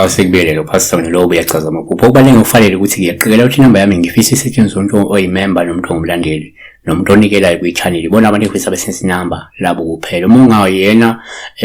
Sekubele lo pastor lo uyachaza amaphupho. Okubalulekile ukufanele ukuthi ngiyaqikelela ukuthi inamba yami ngifisa isetshenziswe umuntu oyimember nomuntu ongumlandeli nomuntu onikelayo kwi-channel. Ibona abantu efisa besense inamba labo kuphela. Uma ungayena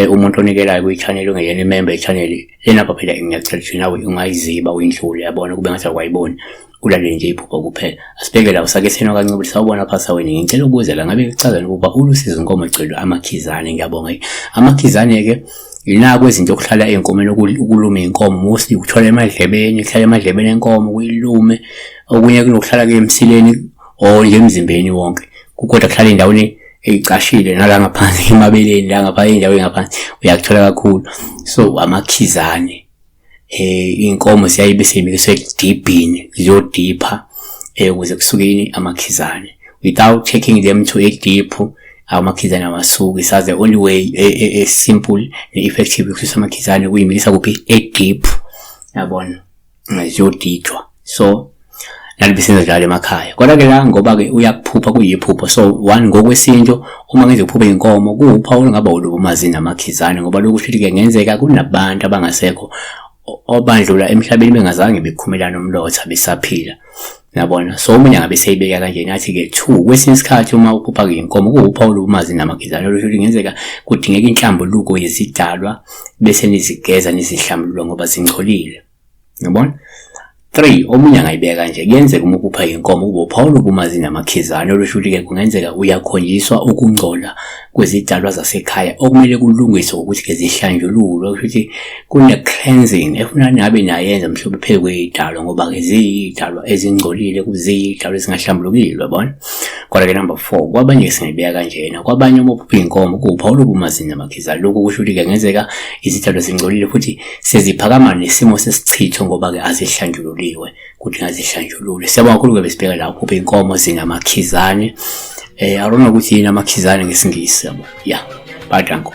umuntu onikelayo kwi-channel ongeyena imember ye-channel, lena phela ngiyacela ukuthi nawe ungayiziba uyindlule yabona kube ngathi akwayiboni. Ulalele nje iphupho kuphela. Asibheke la usake sena kancane sawubona phasa wena ngicela ukubuza la ngabe kuchazana ukuba ulusizo inkomo ecelo amakhizane. Ngiyabonga. Amakhizane ke inako izinto okuhlala enkomeni ukuluma inkomo mostly ukuthola emadlebeni, kuhlala emadlebeni enkomo kuyilume, okunye kunokuhlala ke emsileni o nje emzimbeni wonke. Kukodwa kuhlala endaweni eyicashile nala ngaphansi emabeleni la ngapha endaweni ngaphansi uyakuthola kakhulu. So amakhizane inkomo siyayibe siyimikiswe edibhini ziyodipha ukuze kusukeni amakhizane without taking them to a deep. Amakhizane amasuku isaze the only way a simple effective ukususa amakhizane kuyimikisa kuphi deep yabona ziyodithwa. So nalibisenza njalo emakhaya kodwa ke la ngoba ke uyakuphupha kuyiphupho. So one ngokwesinto uma ngenze ukuphupha inkomo kuwuphawu ngaba ulubumazi namakhizane ngoba lokusho ukuthi ke ngenzeka kunabantu abangasekho obandlula emhlabeni bengazange bekhumelana nomlotha besaphila yabona. So umunye ngabe seyibeka kanje nathi ke 2 kwesinye isikhathi uma uphupha ke inkomo kuwuphawu ubumazi namakhizane lokusho ukuthi ngenzeka kudingeka inhlambuluko yezidalwa bese nizigeza nizihlambulula ngoba zingcolile yabona. 3 omunye angayibeka kanje kuyenzeka uma uphupha inkomo kube uPaul ubumazi namakhizane lokusho ukuthi ke kungenzeka uyakhonjiswa ukungcola kwezidalwa zasekhaya okumele kulungiswe ukuthi ke zihlanjululwe ukuthi kune cleansing efuna nabe nayenza mhlawumbe phekwe idalwa ngoba ke ziyidalwa ezingcolile kuzidalwa ezingahlambulukile yabona. Kodwa ke number 4 kwabanye singayibeka kanjena kwabanye uma uphupha inkomo kuPaul ubumazi namakhizane lokho kusho ukuthi ke ngenzeka izidalwa zingcolile futhi seziphakama nesimo sesichitho ngoba ke azihlanjululwe kuthi ngazihlanjulule. Siyabonga kakhulu besibheka la uphupha inkomo zinamakhizane. I don't know ukuthi yini amakhizane ngesingisi yabo. Yeah, bye danko.